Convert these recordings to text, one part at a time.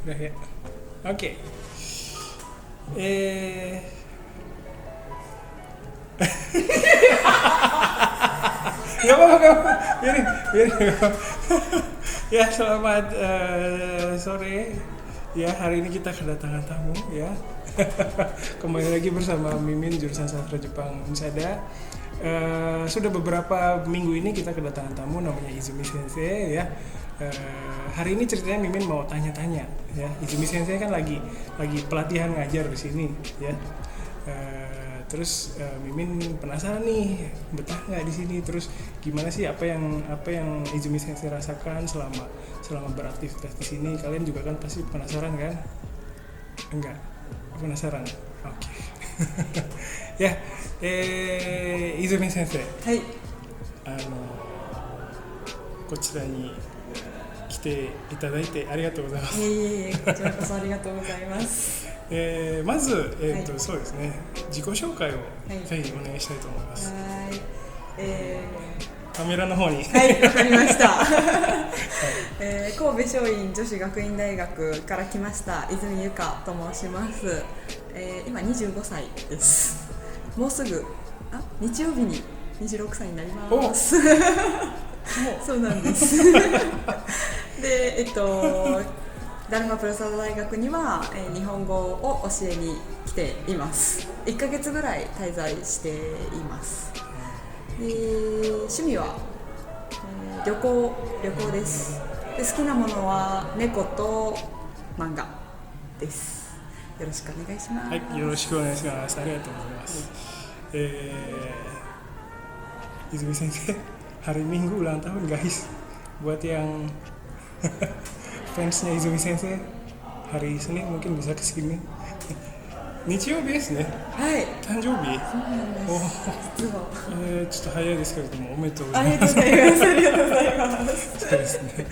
udah ya. Oke. Gak apa-apa. Biarin. Ya, selamat sore. Ya, hari ini kita kedatangan tamu ya. Kembali lagi bersama Mimin jurusan Sastra Jepang Unsada. Sudah beberapa minggu ini kita kedatangan tamu namanya Izumi Sensei ya. Hari ini ceritanya Mimin mau tanya-tanya ya. Izumi Sensei kan lagi pelatihan ngajar di sini ya. Terus Mimin penasaran nih, betah nggak di sini? Terus gimana sih apa yang Izumi Sensei rasakan selama beraktivitas di sini? Kalian juga kan pasti penasaran kan? Enggak? Penasaran? Oke. Ya, Izumi Sensei. はい。こちらに来ていただいてありがとうございます。いえいえいえ、こちらこそありがとうございます。まず、はい、そうですね、自己紹介をぜひお願いしたいと思います。はい。カメラの方に。はい、わかりました。神戸松陰女子学院大学から来ました泉由香と申します。今25歳です。もうすぐ日曜日に26歳になります。そうなんです。で、ダルマプラサダ大学には、日本語を教えに来ています。1ヶ月ぐらい滞在しています。で、趣味は、旅行です。で、好きなものは猫と漫画です。よろしくお願いします。はい、よろしくお願いします。ありがとうございます。Izumi Sensei, hari Minggu ulang tahun guys. Buat yang fansnya Izumi Sensei, hari Senin mungkin bisa kesini. 日曜日ですね。はい。誕生日。そうなんです。実は。ちょっと早いですけれども、おめでとうございあります。がとうございます。ありがとうございます。そうですね。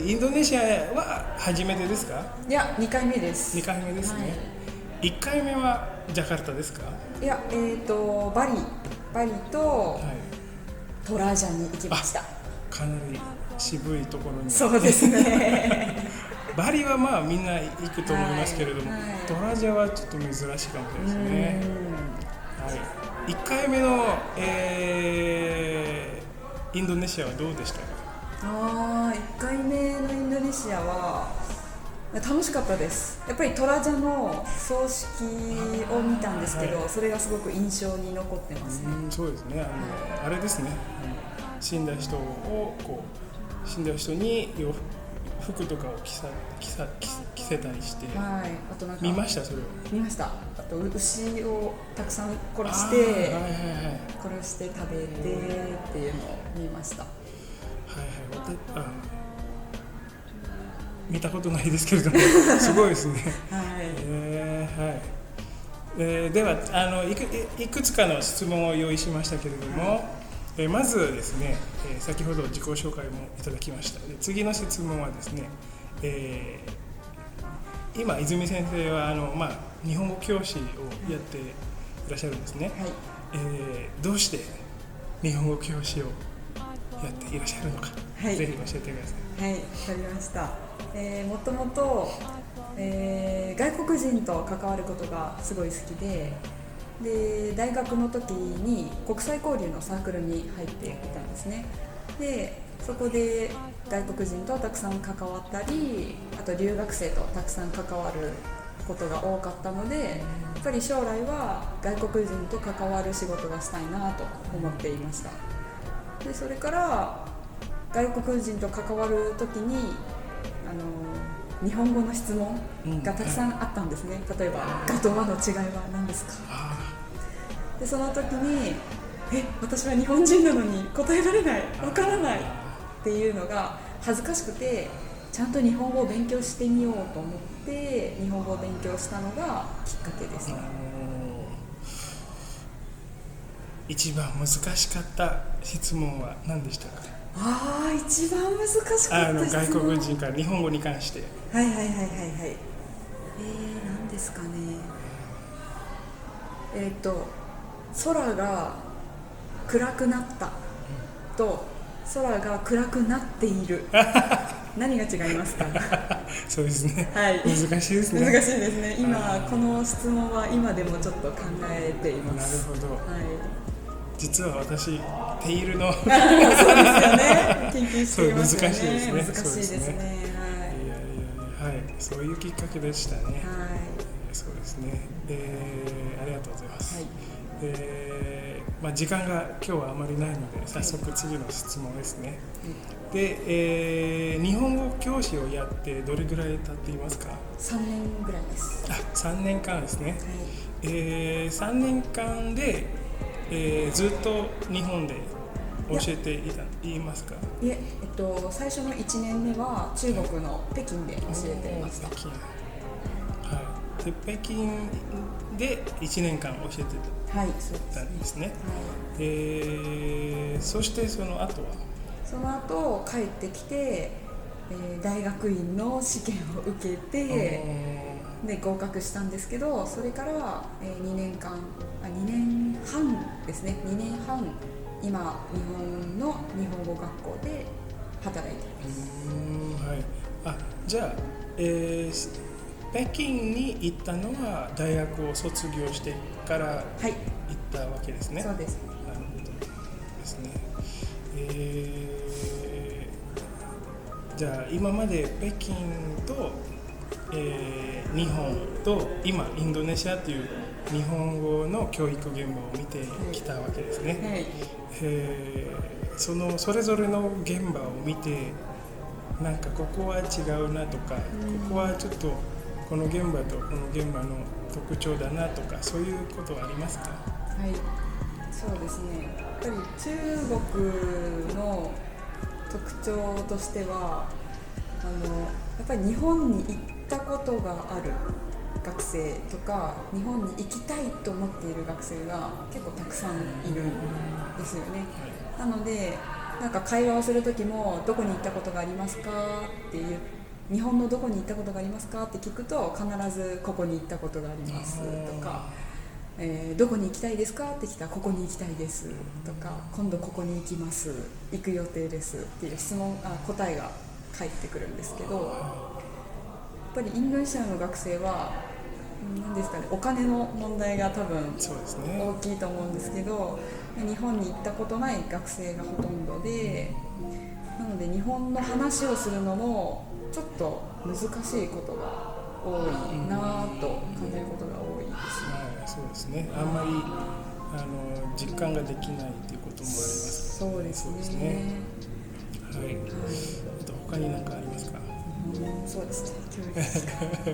インドネシアは初めてですか？いや、2回目です。2回目ですね。はい、1回目はジャカルタですか？いや、バリとトラジャに行きました。かなり渋いところに。そうですね。バリはまあみんな行くと思いますけれども、はいはい、トラジャはちょっと珍しいかもしれないですね。はい、1回目の、インドネシアはどうでしたか？1回目のインドネシアは楽しかったです。やっぱりトラジャの葬式を見たんですけど、それがすごく印象に残ってますね。そうですね。あれですね。死んだ人に服とかを着せたりして、はい、あとなんか見ましたそれを。見ました。あと牛をたくさん殺して、殺して食べてっていうのを見ました。はいはい。見たことないですけれども、すごいですね。はい。ではいくつかの質問を用意しましたけれども、まずですね、先ほど自己紹介もいただきました。で、次の質問はですね、今泉先生は日本語教師をやっていらっしゃるんですね。はい、どうして日本語教師をやっていらっしゃるのか、はい、ぜひ教えてください。はい、わかりました。もともと外国人と関わることがすごい好きで、大学の時に国際交流のサークルに入っていたんですね。で、そこで外国人とたくさん関わったり、あと留学生とたくさん関わることが多かったので、やっぱり将来は外国人と関わる仕事がしたいなと思っていました。で、それから外国人と関わる時に日本語の質問がたくさんあったんですね。例えば「ガと和の違いは何ですか？」で、その時に私は日本人なのに答えられない、わからないっていうのが恥ずかしくて、ちゃんと日本語を勉強してみようと思って日本語を勉強したのがきっかけです。一番難しかった質問は何でしたか？一番難しかった質問、外国人から日本語に関して。はい。何ですかね。空が暗くなったと空が暗くなっている何が違いますか？そうですね。はい。難しいですね。難しいですね。今あーこの質問は今でもちょっと考えていまなるす。ほど。はい。実は私テイルのそうですよね。研究していますよね。そう難しいですね難しいですね。いやいやいや、はい、そういうきっかけでしたね。はい。はい。そうですね。ありがとうございます。はい。時間が今日はあまりないので早速次の質問ですね。で、日本語教師をやってどれぐらい経っていますか3年ぐらいです。あ、3年間ですね。はい。3年間で、ずっと日本で教えていますかいえ、最初の1年目は中国の北京で教えていました。北京、はい、で北京で1年間教えてはい、そうですたんですね。はい。そしてその後はその後帰ってきて、大学院の試験を受けてで合格したんですけど、それから、2年半ですね。2年半今日本の日本語学校で働いています。はい。じゃあ、北京に行ったのは大学を卒業してからはい。行ったわけですね。そうです。なるほどですね。じゃあ今まで北京と、日本と今インドネシアという日本語の教育現場を見てきたわけですね。はい。それぞれの現場を見てなんかここは違うなとか、ここはちょっとこの現場とこの現場の特徴だなとか、そういうことはありますか？はい、そうですね。やっぱり中国の特徴としては、やっぱり日本に行ったことがある学生とか、日本に行きたいと思っている学生が結構たくさんいるんですよね。なので、なんか会話をする時もどこに行ったことがありますかっていう、日本のどこに行ったことがありますかって聞くと必ずここに行ったことがありますとか、どこに行きたいですかって聞いたらここに行きたいですとか、今度ここに行きます、行く予定ですっていう答えが返ってくるんですけど、やっぱりインドネシアの学生は何ですかね、お金の問題が多分そうですね。大きいと思うんですけど、日本に行ったことない学生がほとんどで、なので日本の話をするのもちょっと難しいことが多いなぁと感じることが多いですね。はい、そうですね。あんまり実感ができないということもありますからね。そうですね。そうですね。はい。はい。他に何かありますか？そうですね。教育ですか。そうで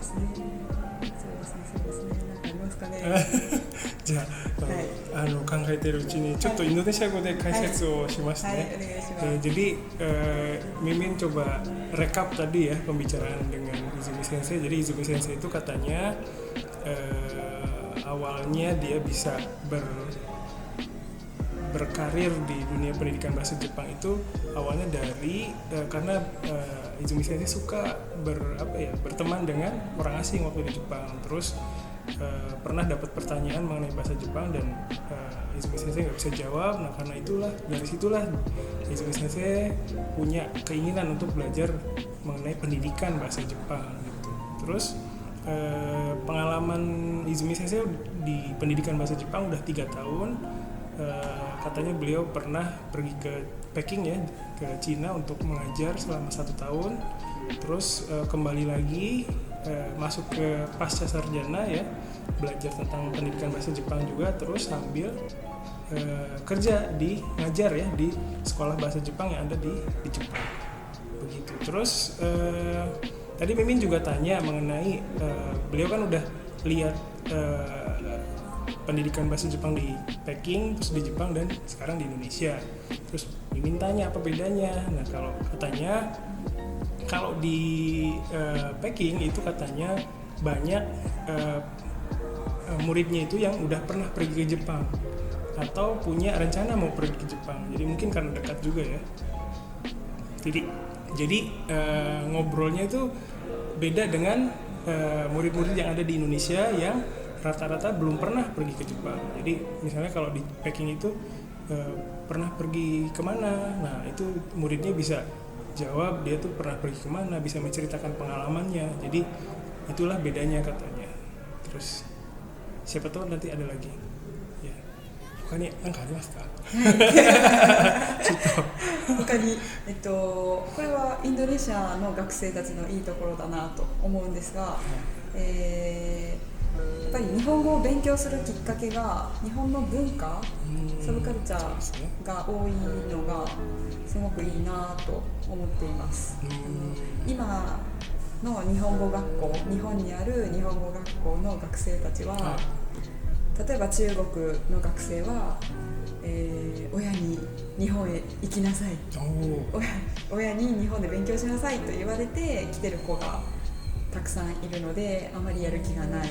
すね。そうですね。なんかありますかね。じゃあ、考えているうちにちょっとインドネシア語で解説をしますね。はい、お願いします。Jadi Mimin coba rekap tadi ya pembicaraan dengan Izumi Sensei. Jadi Izumi Sensei itu katanya awalnya dia bisa berkarir di dunia pendidikan bahasa Jepang itu awalnya dari karena Izumi Sensei suka berteman dengan orang asing waktu di Jepang. Terus pernah dapat pertanyaan mengenai bahasa Jepang dan Izumi Sensei nggak bisa jawab. Nah karena dari situlah Izumi Sensei punya keinginan untuk belajar mengenai pendidikan bahasa Jepang gitu. Terus pengalaman Izumi Sensei di pendidikan bahasa Jepang udah 3 tahun. Katanya beliau pernah pergi ke Peking ya, ke Cina untuk mengajar selama 1 tahun. Terus kembali lagi masuk ke pasca sarjana ya, belajar tentang pendidikan bahasa Jepang juga, terus sambil kerja ngajar ya di sekolah bahasa Jepang yang ada di Jepang begitu. Terus tadi Mimin juga tanya mengenai beliau kan udah lihat pendidikan bahasa Jepang di Peking, terus di Jepang dan sekarang di Indonesia. Terus Mimin tanya apa bedanya. Nah kalau katanya kalau di Peking itu katanya banyak muridnya itu yang udah pernah pergi ke Jepang atau punya rencana mau pergi ke Jepang. Jadi mungkin karena dekat juga ya. Jadi ngobrolnya itu beda dengan murid-murid yang ada di Indonesia yang rata-rata belum pernah pergi ke Jepang. Jadi misalnya kalau di Peking itu pernah pergi kemana. Nah itu muridnya bisa jawab dia tuh pernah pergi kemana, bisa menceritakan pengalamannya. Jadi itulah bedanya katanya. Terus siapa tahu nanti ada lagi ya. Bukannya angka mas kak. 他に、これはインドネシアの学生たちのいいところだなと思うんですが、やっぱり日本語を勉強するきっかけが日本の文化、サブカルチャーが多いのがすごくいいなと思っています。今の日本語学校、日本にある日本語学校の学生たちは、例えば中国の学生は、親に日本へ行きなさい、親に日本で勉強しなさいと言われて来てる子がたくさんいるので、あまりやる気がない。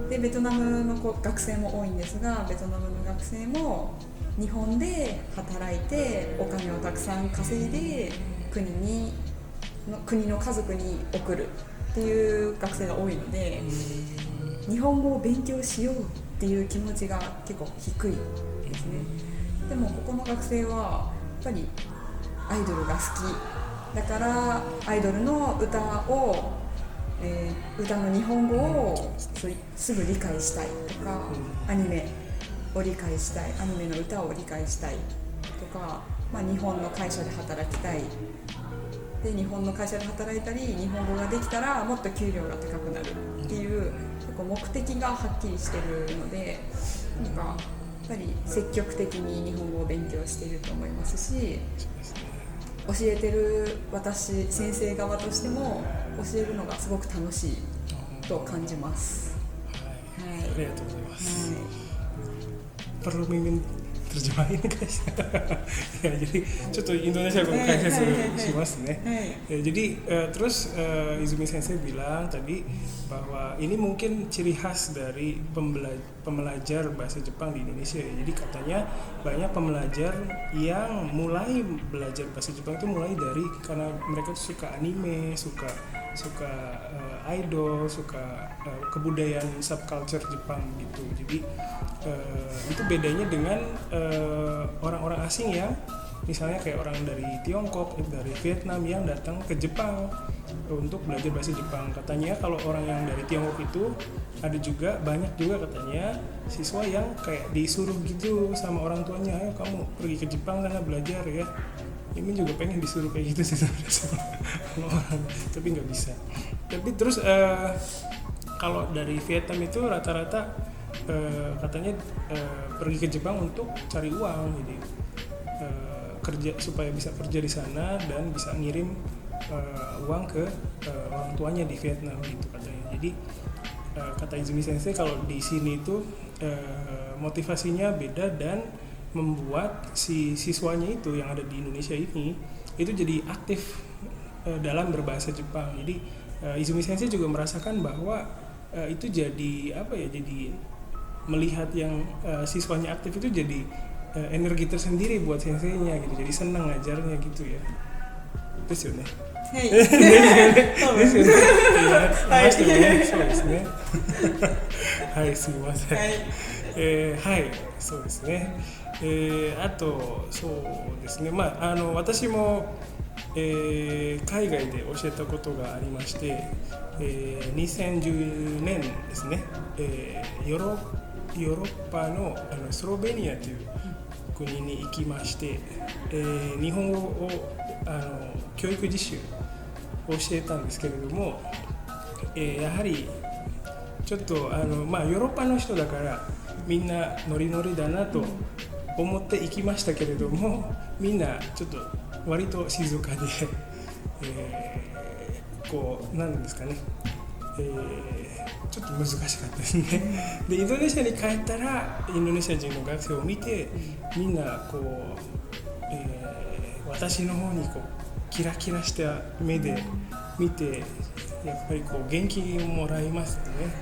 でベトナムの学生も多いんですが、ベトナムの学生も日本で働いてお金をたくさん稼いで国の家族に送るっていう学生が多いので、日本語を勉強しようっていう気持ちが結構低いですね。でもここの学生はやっぱりアイドルが好きだからアイドルの歌を、歌の日本語をすぐ理解したいとか、アニメを理解したい、アニメの歌を理解したいとか、日本の会社で働きたいで、日本の会社で働いたり日本語ができたらもっと給料が高くなるっていう結構目的がはっきりしてるので、なんかやっぱり積極的に日本語を勉強していると思いますし、教えてる私先生側としても教えるのがすごく楽しいと感じます。はい、ありがとうございます。perlu mimin terjemahin guys. Ya, jadi contoh Indonesia aku kasih mas nih. Ya, jadi terus Izumi Sensei bilang tadi bahwa ini mungkin ciri khas dari pembelajar bahasa Jepang di Indonesia. Jadi katanya banyak pembelajar yang mulai belajar bahasa Jepang itu mulai dari karena mereka tuh suka anime, suka idol, suka kebudayaan subculture Jepang gitu. Jadi itu bedanya dengan orang-orang asing yang misalnya kayak orang dari Tiongkok, dari Vietnam yang datang ke Jepang untuk belajar bahasa Jepang. Katanya kalau orang yang dari Tiongkok itu ada juga banyak juga katanya siswa yang kayak disuruh gitu sama orang tuanya, ayo kamu pergi ke Jepang karena belajar ya. Ini juga pengen disuruh kayak gitu sih sama orang, tapi nggak bisa. Tapi terus kalau dari Vietnam itu rata-rata katanya pergi ke Jepang untuk cari uang, jadi kerja supaya bisa kerja di sana dan bisa ngirim uang ke orang tuanya di Vietnam gitu katanya. Jadi kata Izumi Sensei kalau di sini itu motivasinya beda dan membuat si siswanya itu yang ada di Indonesia ini itu jadi aktif dalam berbahasa Jepang. Jadi Izumi Sensei juga merasakan bahwa itu jadi apa ya, jadi melihat yang siswanya aktif itu jadi energi tersendiri buat senseinya gitu, jadi senang ngajarnya gitu ya. Terus ya nih. Hai, sumimasen. Hai, そうですね。あとそうですね。私も、海外で教えたことがありまして、2010年ですね。ヨーロッパのスロベニアという国に行きまして、日本語を教育実習を教えたんですけれども、やはりちょっとヨーロッパの人だからみんなノリノリだなと思って行きましたけれども、みんなちょっと割と静かで、こうなんですかね、ちょっと難しかったですね。でインドネシアに帰ったらインドネシア人の学生を見て、みんなこう、私の方にこうキラキラした目で見て、やっぱりこう元気をもらいますよね。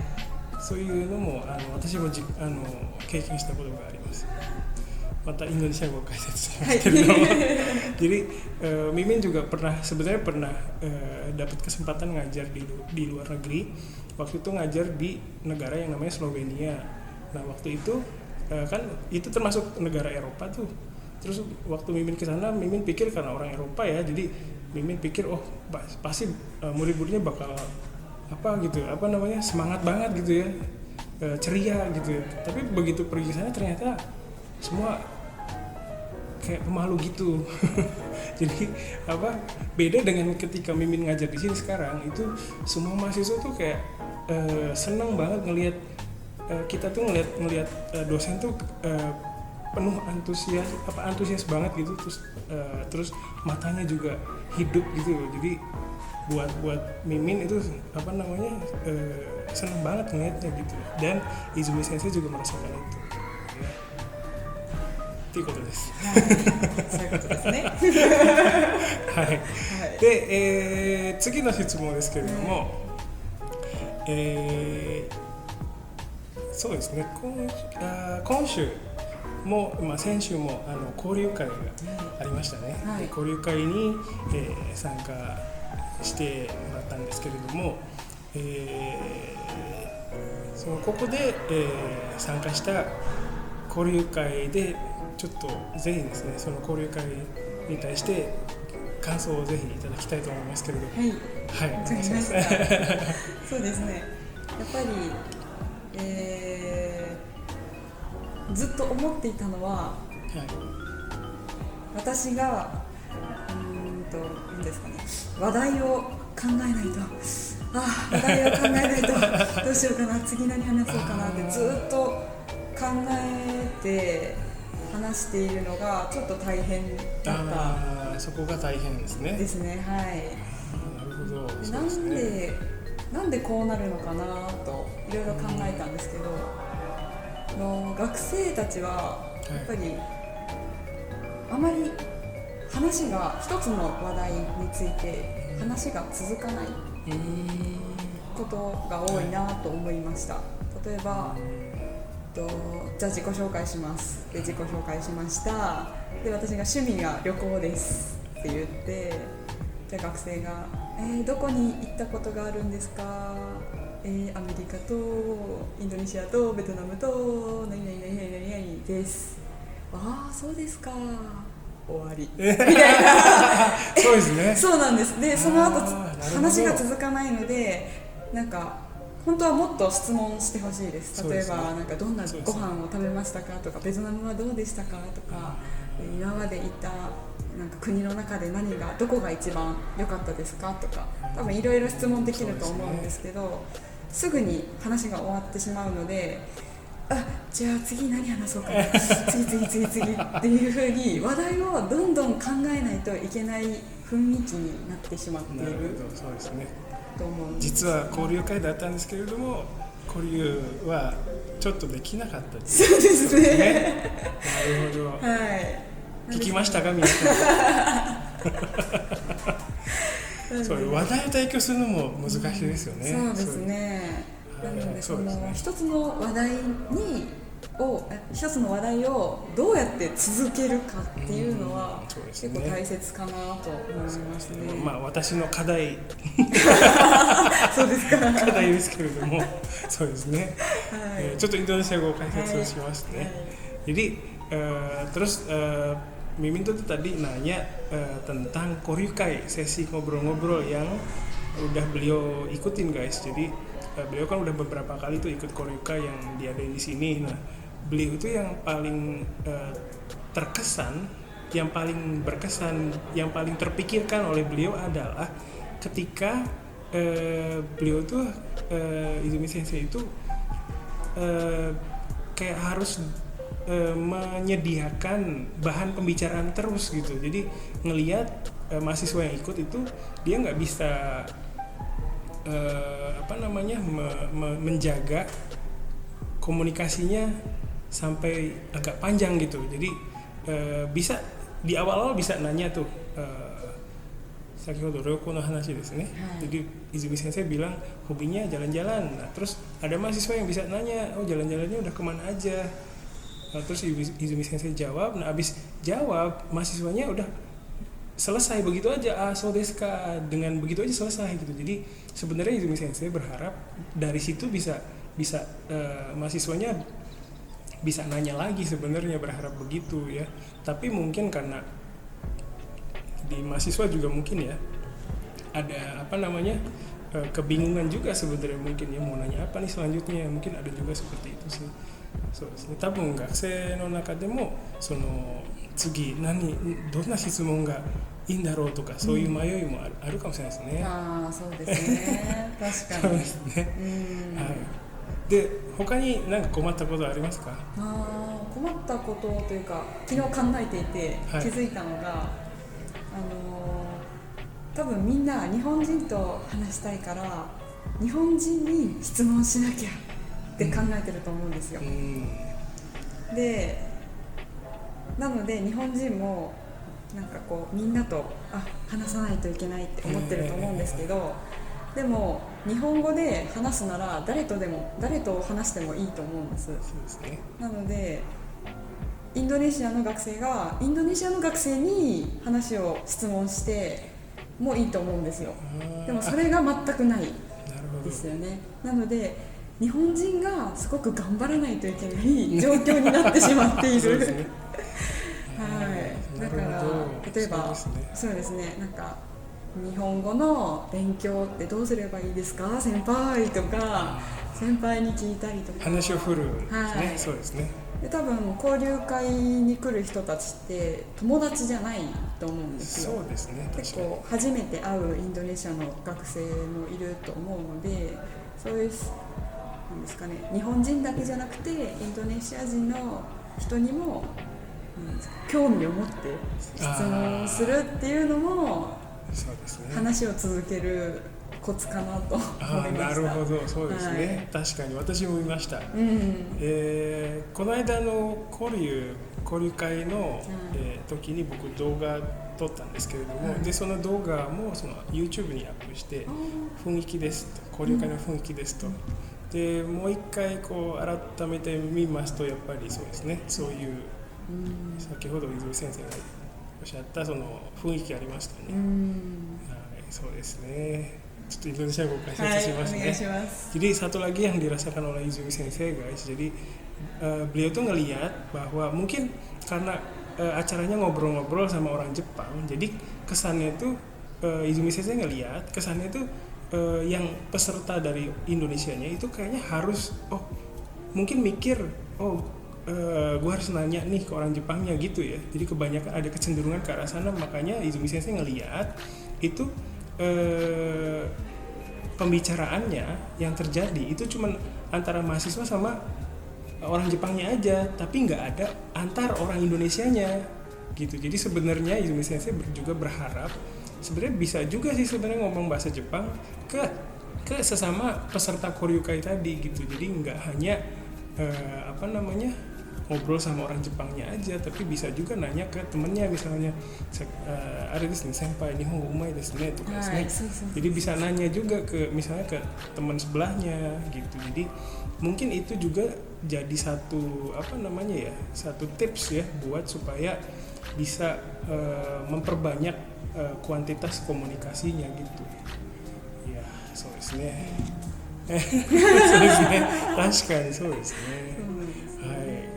そういうのも私も経験したことがあります。Mata Indonesia gue kasih jadi Mimin juga sebenarnya pernah dapat kesempatan ngajar di luar negeri. Waktu itu ngajar di negara yang namanya Slovenia. Nah waktu itu kan itu termasuk negara Eropa tuh. Terus waktu Mimin ke sana, Mimin pikir karena orang Eropa ya, jadi Mimin pikir pasti murid-muridnya bakal semangat banget gitu ya, ceria gitu ya. Tapi begitu pergi ke sana ternyata semua kayak pemalu gitu. Jadi beda dengan ketika Mimin ngajar di sini sekarang, itu semua mahasiswa tuh kayak senang banget ngelihat kita tuh ngelihat dosen tuh penuh antusias banget gitu, terus matanya juga hidup gitu. Jadi buat Mimin itu senang banget ngelihatnya gitu. Dan Izumi Sensei juga merasakan itu. Ya. ということです。はい、そういうことですね。はい。で、次の質問ですけれども、そうですね。今週も、先週も交流会がありましたね。はい、交流会に、参加してもらったんですけれども、ここで、参加した交流会でちょっとぜひですね、その交流会に対して感想をぜひいただきたいと思いますけれども。はい、お願いします。そうですね。やっぱり、ずっと思っていたのは、はい、私が何ですかね、話題を考えないと、話題を考えないとどうしようかな、次何話そうかなってずっと考えて話しているのがちょっと大変だった。そこが大変ですね。ですね、はい。なるほど。そうですね。なんでこうなるのかなといろいろ考えたんですけど、学生たちはやっぱりあまり話が一つの話題について話が続かないことが多いなと思いました。例えばじゃあ自己紹介しますで自己紹介しました。で私が趣味が旅行ですって言って、じゃあ学生が、どこに行ったことがあるんですか、アメリカとインドネシアとベトナムと何々何々何々です。ああそうですか、終わりみたいな。そうですね。そうなんです。でその後話が続かないので、なんか本当はもっと質問してほしいです。例えばなんかどんなご飯を食べましたかとか、ベトナムはどうでしたかとか、今まで行ったなんか国の中でどこが一番良かったですかとか、多分いろいろ質問できると思うんですけど、すぐに話が終わってしまうので、じゃあ次何話そうかな次っていう風に話題をどんどん考えないといけない雰囲気になってしまっている。そうですね。と思うんです。実は交流会だったんですけれども、交流はちょっとできなかったです。そうですね。なるほど。はい。聞きましたか皆さん。そう話題を提供するのも難しいですよね。そうですね。なので一つの話題をどうやって続けるかっていうのは結構大切かなと思いますね。私の課題そうですか。課題ですけれども、そうですね。ちょっとインドネシア語を解説をしますね。Jadi terus Mimin tuh tadi nanya tentang koryukai, sesi ngobrol-ngobrol yang udah beliau ikutin guys. Jadi beliau kan udah beberapa kali tuh ikut koryukai yang diadain di sini. Nah, beliau itu yang paling terkesan, yang paling berkesan, yang paling terpikirkan oleh beliau adalah ketika beliau tuh Izumi Sensei itu kayak harus menyediakan bahan pembicaraan terus gitu. Jadi ngelihat mahasiswa yang ikut itu dia nggak bisa menjaga komunikasinya sampai agak panjang gitu. Jadi bisa di awal-awal bisa nanya tuh sakihodo ryoko no hanashi desu ne. Jadi Izumi Sensei bilang hobinya jalan-jalan. Nah, terus ada mahasiswa yang bisa nanya, jalan-jalannya udah kemana aja. Nah, terus Izumi Sensei jawab. Nah, abis jawab mahasiswanya udah selesai begitu aja. So desu ka, dengan begitu aja selesai gitu. Jadi sebenarnya Izumi Sensei berharap dari situ bisa mahasiswanya bisa nanya lagi sebenarnya, berharap begitu ya. Tapi mungkin karena di mahasiswa juga mungkin ya ada apa namanya kebingungan juga sebenarnya, mungkin ya mau nanya apa nih selanjutnya, mungkin ada juga seperti itu sih. そうですね、多分学生の中でもその次どんな質問がいいんだろうとか、そういう迷いもあるかもしれないですね。ああ、そうですね。確かに。そうですね。はい。で、他に何か困ったことありますか？困ったことというか、昨日考えていて気づいたのが、多分みんな日本人と話したいから日本人に質問しなきゃって考えてると思うんですよ。で、なので日本人もなんかこうみんなと話さないといけないって思ってると思うんですけど、でも日本語で話すなら誰と話してもいいと思うんです。そうですね。なのでインドネシアの学生がインドネシアの学生に質問してもいいと思うんですよ。でもそれが全くないですよね。なので日本人がすごく頑張らないといけない状況になってしまっている。はい。だから例えばそうですね、なんか日本語の勉強ってどうすればいいですか先輩とか、先輩に聞いたりとか話を振るんですね。はい、そうですね。で多分交流会に来る人たちって友達じゃないと思うんですよ。そうですね。結構初めて会うインドネシアの学生もいると思うので、そういうなんですかね、日本人だけじゃなくてインドネシア人の人にも興味を持って質問するっていうのもそうですね、話を続けるコツかなと思いました。なるほど、そうですね、はい、確かに私も見ました、この間の交流会の、時に僕動画撮ったんですけれども、でその動画もその YouTube にアップして雰囲気ですと、交流会の雰囲気ですと、でもう一回こう改めて見ますとやっぱりそうですね、そういう、先ほど泉先生がおっしゃったその雰囲気ありましたね。はい、そうですね。ちょっとインドネシア語解説しますね。Jadi satu lagi yang dirasakan oleh Izumi Sensei guys, jadi beliau tuh ngelihat bahwa mungkin karena acaranya ngobrol-ngobrol sama orang Jepang, jadi kesannya tuh Izumi Sensei ngelihat kesannya tuh yang peserta dari Indonesianya itu kayaknya harus mungkin mikir gue harus nanya nih ke orang Jepangnya gitu ya. Jadi kebanyakan ada kecenderungan ke arah sana, makanya Izumi Sensei ngelihat itu pembicaraannya yang terjadi itu cuma antara mahasiswa sama orang Jepangnya aja, tapi nggak ada antar orang Indonesianya gitu. Jadi sebenarnya Izumi Sensei juga berharap sebenarnya bisa juga sih sebenarnya ngomong bahasa Jepang ke sesama peserta Koryukai tadi gitu. Jadi nggak hanya ngobrol sama orang Jepangnya aja, tapi bisa juga nanya ke temennya, misalnya ada di sini senpai Nihongo umai desu ne tuh kan. Jadi bisa nanya juga ke misalnya ke teman sebelahnya gitu. Jadi mungkin itu juga jadi satu satu tips ya buat supaya bisa memperbanyak kuantitas komunikasinya gitu. Ya,そうですね。そうですね。確かにそうですね。はい。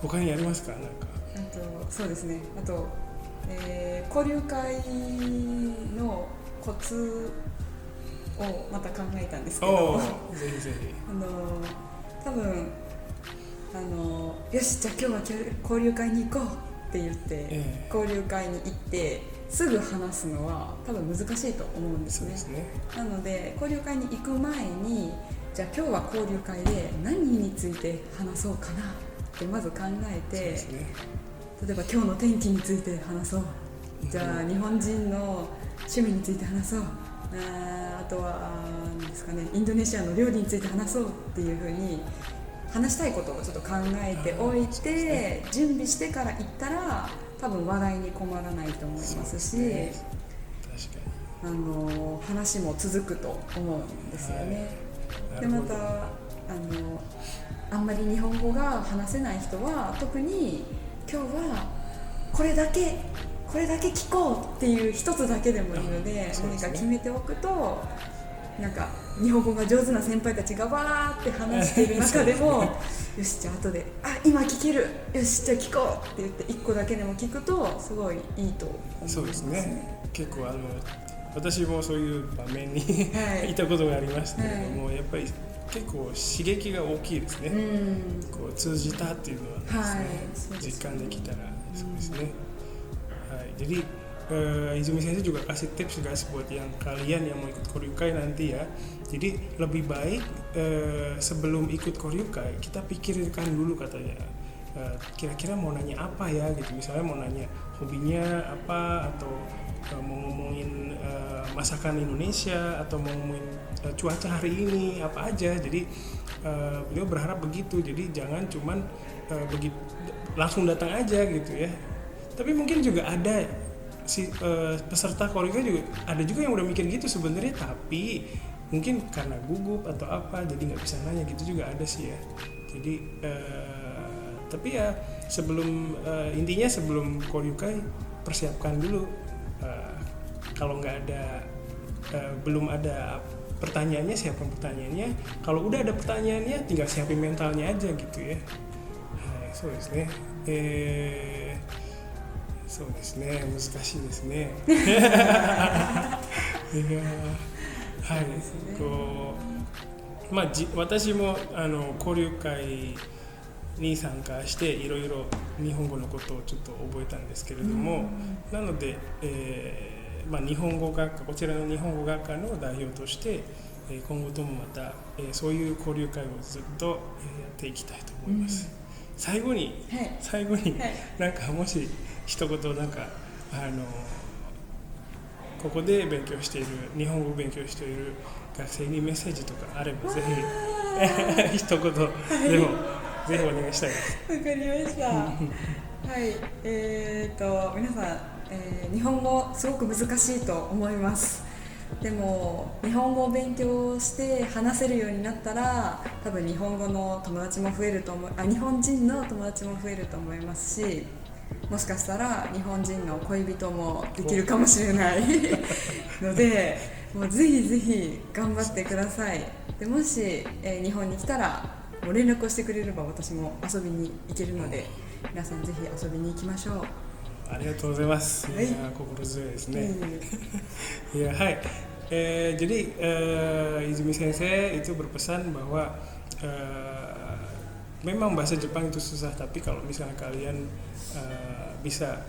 他にありますか？なんか。そうですね。あと、交流会のコツをまた考えたんですけど、ぜひぜひ。多分よしじゃあ今日は交流会に行こうって言って、交流会に行ってすぐ話すのは多分難しいと思うんですね。そうですね。なので交流会に行く前にじゃあ今日は交流会で何について話そうかなってまず考えて、例えば今日の天気について話そう、じゃあ日本人の趣味について話そう、あとは何ですかね、インドネシアの料理について話そうっていう風に話したいことをちょっと考えておいて準備してから行ったら多分話題に困らないと思いますし、話も続くと思うんですよね。でまたあんまり日本語が話せない人は特に今日はこれだけ聞こうっていう一つだけでもいいので、何か決めておくとなんか日本語が上手な先輩たちがわーって話している中でもよしじゃあ後で今聞けるよしじゃあ聞こうって言って1個だけでも聞くとすごいいいと思いますね。そうですね。結構私もそういう場面にいたことがありましたけれども、やっぱり結構刺激が大きいですね。こう通じたっていうのはですね、実感できたらそうですね。はい、jadi Izumi Sensei juga kasih tips guys buat yang kalian yang mau ikut Koryukai nanti ya. Jadi lebih baik sebelum ikut Koryukai kita pikirkan dulu katanya. Kira-kira mau nanya apa ya gitu. Misalnya mau nanya hobinya apa atau mau ngomongin masakan Indonesia atau mau ngomongin cuaca hari ini apa aja. Jadi beliau berharap begitu. Jadi jangan cuman begitu langsung datang aja gitu ya. Tapi mungkin juga ada peserta Koryukai juga ada juga yang udah mikir gitu sebenarnya, tapi mungkin karena gugup atau apa jadi nggak bisa nanya gitu juga ada sih ya. Jadi tapi ya sebelum intinya sebelum Koryukai persiapkan dulu. Kalau nggak ada belum ada pertanyaannya, siapkan pertanyaannya. Kalau udah ada pertanyaannya tinggal siapin mentalnya aja gitu ya. Soですね。そうですね、難しいですね。いや、はい、こう、私も交流会に参加していろいろ日本語のことをちょっと覚えたんですけれども、なので、日本語学科、こちらの日本語学科の代表として今後ともまたそういう交流会をずっとやっていきたいと思います。最後になんかもし一言なんかここで勉強している日本語を勉強している学生にメッセージとかあればぜひ一言でもぜひお願いしたいです。わかりました。はい、皆さん、日本語すごく難しいと思います。でも日本語を勉強して話せるようになったら多分日本語の友達も増えると日本人の友達も増えると思いますし、もしかしたら日本人の恋人もできるかもしれないので、もうぜひぜひ頑張ってください。でもし、日本に来たらもう連絡をしてくれれば私も遊びに行けるので、皆さんぜひ遊びに行きましょう。ありがとうございます。はい、心強いですね。Ya, hai. Jadi Izumi Sensei itu berpesan bahwa memang bahasa Jepang itu susah, tapi kalau misalnya kalian bisa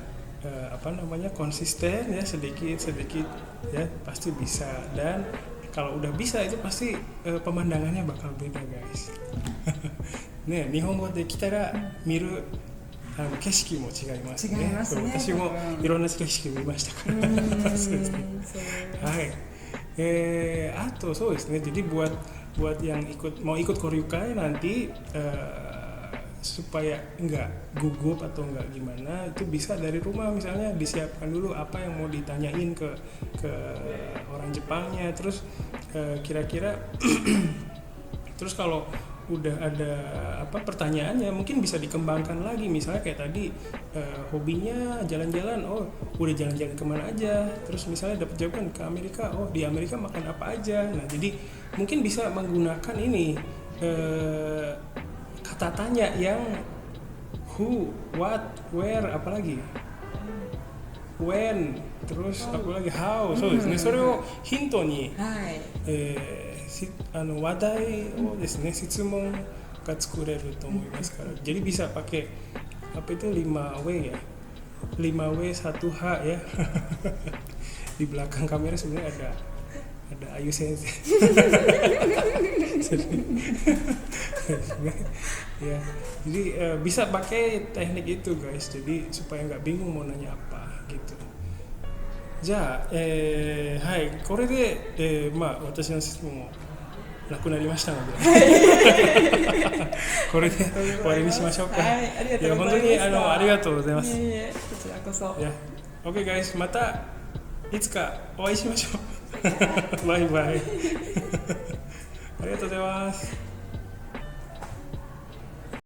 konsisten ya sedikit ya pasti bisa, dan kalau udah bisa itu pasti pemandangannya bakal beda guys. ね、日本語できたら見る景色も違いますね。私もいろんな景色見ましたから。そうですね。はい。あとそうですね。jadi buat yang mau ikut Koryukai nanti supaya nggak gugup atau nggak gimana, itu bisa dari rumah misalnya disiapkan dulu apa yang mau ditanyain ke orang Jepangnya, terus kira-kira terus kalau udah ada pertanyaannya mungkin bisa dikembangkan lagi, misalnya kayak tadi hobinya jalan-jalan, udah jalan-jalan kemana aja, terus misalnya dapat jawaban ke Amerika, di Amerika makan apa aja. Nah jadi mungkin bisa menggunakan ini kata tanya yang who, what, where, apalagi when, terus apalagi how. So ですね、それをヒントに、話題をですね、質問が作れると思いますから、jadi bisa pakai apa itu 5W ya, 5W 1H ya. Di belakang kamera sebenarnya ada Ayu Sensei. Ya, jadi bisa pakai teknik itu guys, jadi supaya nggak bingung mau nanya apa gitu. じゃあ、はい、これで、私の質問もなくなりましたのでこれで終わりにしましょうか。はい、ありがとうございました。本当にありがとうございます。こちらこそ。OK guys、またいつかお会いしましょう。バイバイ。ありがとうございます。